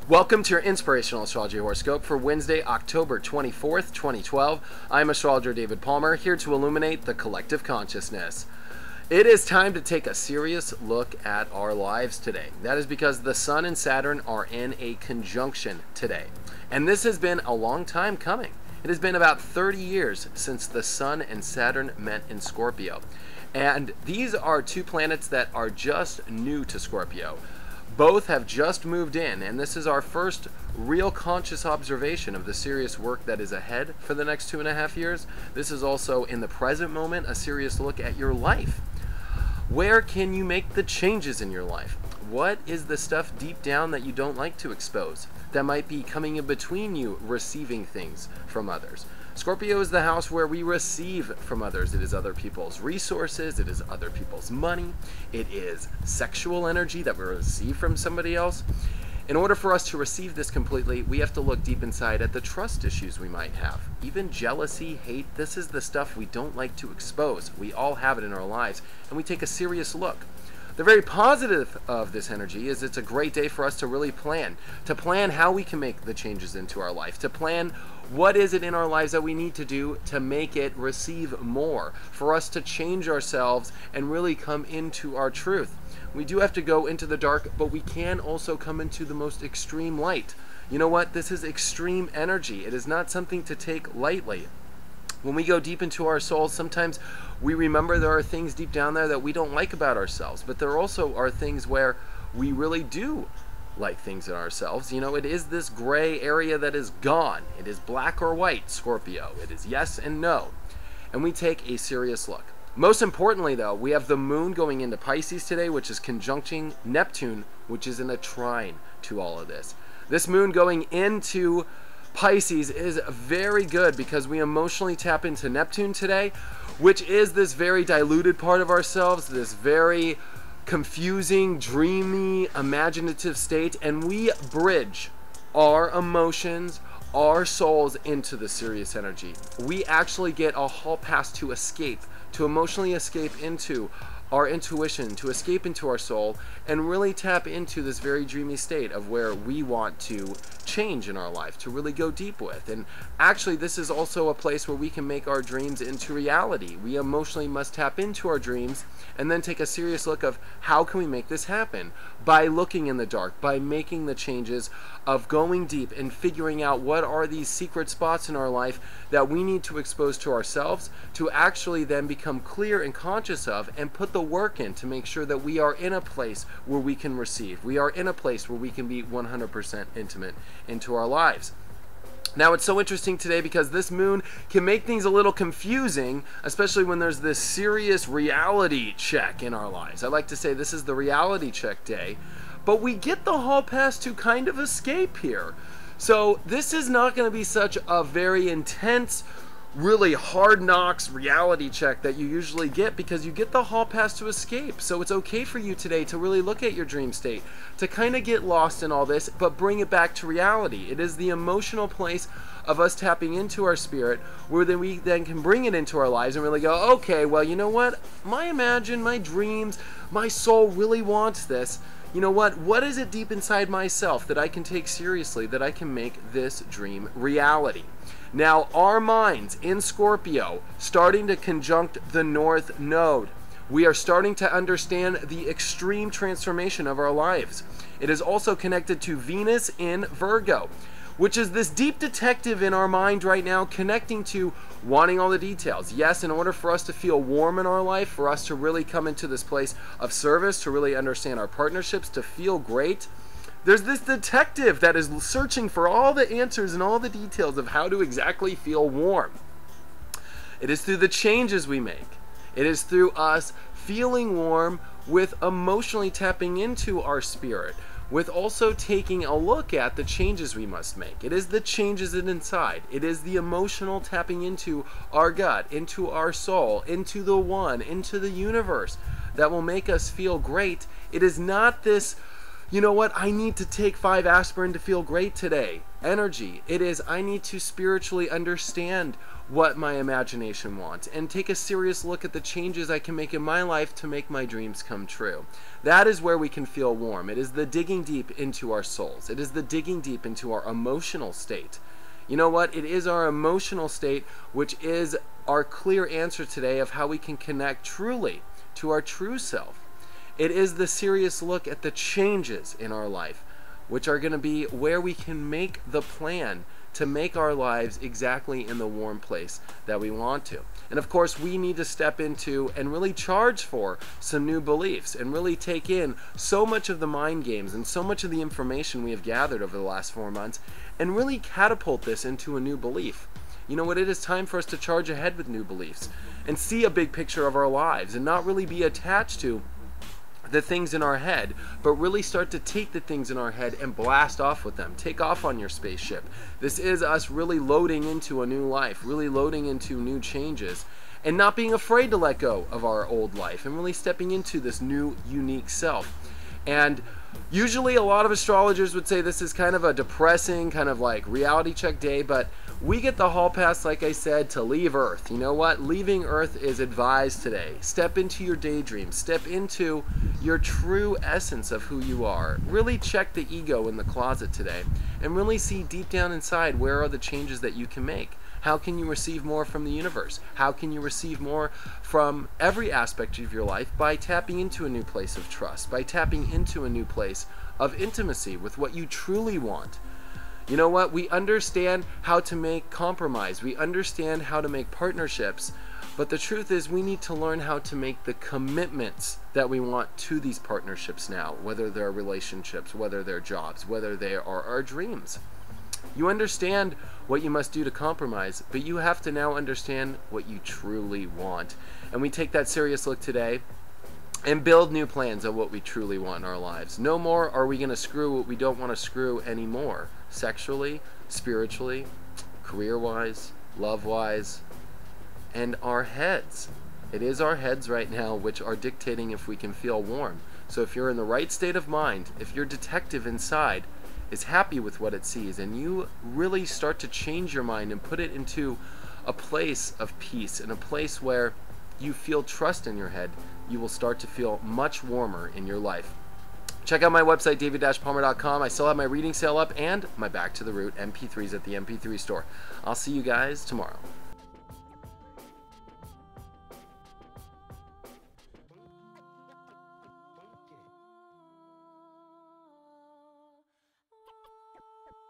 Welcome to your Inspirational Astrology Horoscope for Wednesday, October 24th, 2012. I'm Astrologer David Palmer, here to illuminate the collective consciousness. It is time to take a serious look at our lives today. That is because the Sun and Saturn are in a conjunction today. And this has been a long time coming. It has been about 30 years since the Sun and Saturn met in Scorpio. And these are two planets that are just new to Scorpio. Both have just moved in, and this is our first real conscious observation of the serious work that is ahead for the next 2.5 years. This is also, in the present moment, a serious look at your life. Where can you make the changes in your life? What is the stuff deep down that you don't like to expose, that might be coming in between you receiving things from others? Scorpio is the house where we receive from others. It is other people's resources. It is other people's money. It is sexual energy that we receive from somebody else. In order for us to receive this completely, we have to look deep inside at the trust issues we might have. Even jealousy, hate, this is the stuff we don't like to expose. We all have it in our lives, and we take a serious look. The very positive of this energy is it's a great day for us to really plan how we can make the changes into our life, to plan what is it in our lives that we need to do to make it receive more, for us to change ourselves and really come into our truth. We do have to go into the dark, but we can also come into the most extreme light. You know what? This is extreme energy. It is not something to take lightly. When we go deep into our souls, sometimes we remember there are things deep down there that we don't like about ourselves, but there also are things where we really do like things in ourselves. You know, it is this gray area that is gone. It is black or white, Scorpio. It is yes and no. And we take a serious look. Most importantly, though, we have the moon going into Pisces today, which is conjuncting Neptune, which is in a trine to all of this. This moon going into Pisces is very good because we emotionally tap into Neptune today, which is this very diluted part of ourselves, this very confusing, dreamy, imaginative state, and we bridge our emotions, our souls into the serious energy. We actually get a hall pass to escape, to emotionally escape into our intuition, to escape into our soul, and really tap into this very dreamy state of where we want to change in our life, to really go deep with. And actually, this is also a place where we can make our dreams into reality. We emotionally must tap into our dreams and then take a serious look of how can we make this happen? By looking in the dark, by making the changes of going deep and figuring out what are these secret spots in our life that we need to expose to ourselves to actually then become clear and conscious of and put the work in to make sure that we are in a place where we can receive. We are in a place where we can be 100% intimate into our lives. Now, it's so interesting today because this moon can make things a little confusing, especially when there's this serious reality check in our lives. I like to say this is the reality check day, but we get the hall pass to kind of escape here. So this is not going to be such a very intense, really hard knocks reality check that you usually get because you get the hall pass to escape. So it's okay for you today to really look at your dream state, to kind of get lost in all this, but bring it back to reality. It is the emotional place of us tapping into our spirit where then we then can bring it into our lives and really go, okay, well, you know what? My dreams, my soul really wants this. You know what is it deep inside myself that I can take seriously, that I can make this dream reality? Now, our minds in Scorpio starting to conjunct the North Node. We are starting to understand the extreme transformation of our lives. It is also connected to Venus in Virgo, which is this deep detective in our mind right now, connecting to wanting all the details. Yes, in order for us to feel warm in our life, for us to really come into this place of service, to really understand our partnerships, to feel great, there's this detective that is searching for all the answers and all the details of how to exactly feel warm. It is through the changes we make. It is through us feeling warm with emotionally tapping into our spirit, with also taking a look at the changes we must make. It is the changes inside. It is the emotional tapping into our gut, into our soul, into the one, into the universe that will make us feel great. It is not this you know what, I need to take 5 aspirin to feel great today. Energy. It is, I need to spiritually understand what my imagination wants and take a serious look at the changes I can make in my life to make my dreams come true. That is where we can feel warm. It is the digging deep into our souls. It is the digging deep into our emotional state. You know what? It is our emotional state which is our clear answer today of how we can connect truly to our true self. It is the serious look at the changes in our life, which are going to be where we can make the plan to make our lives exactly in the warm place that we want to. And of course, we need to step into and really charge for some new beliefs and really take in so much of the mind games and so much of the information we have gathered over the last 4 months and really catapult this into a new belief. You know what? It is time for us to charge ahead with new beliefs and see a big picture of our lives and not really be attached to the things in our head, but really start to take the things in our head and blast off with them. Take off on your spaceship. This is us really loading into a new life, really loading into new changes, and not being afraid to let go of our old life and really stepping into this new, unique self. And usually a lot of astrologers would say this is kind of a depressing, kind of like reality check day, but we get the hall pass, like I said, to leave Earth. You know what? Leaving Earth is advised today. Step into your daydream. Step into your true essence of who you are. Really check the ego in the closet today and really see deep down inside where are the changes that you can make. How can you receive more from the universe? How can you receive more from every aspect of your life by tapping into a new place of trust, by tapping into a new place of intimacy with what you truly want? You know what? We understand how to make compromise. We understand how to make partnerships. But the truth is we need to learn how to make the commitments that we want to these partnerships now, whether they're relationships, whether they're jobs, whether they are our dreams. You understand what you must do to compromise, but you have to now understand what you truly want. And we take that serious look today and build new plans of what we truly want in our lives. No more are we going to screw what we don't want to screw anymore. Sexually, spiritually, career-wise, love-wise, and our heads. It is our heads right now which are dictating if we can feel warm. So if you're in the right state of mind, if your detective inside is happy with what it sees, and you really start to change your mind and put it into a place of peace, and a place where you feel trust in your head, you will start to feel much warmer in your life. Check out my website, david-palmer.com. I still have my reading sale up and my Back to the Root MP3s at the MP3 store. I'll see you guys tomorrow.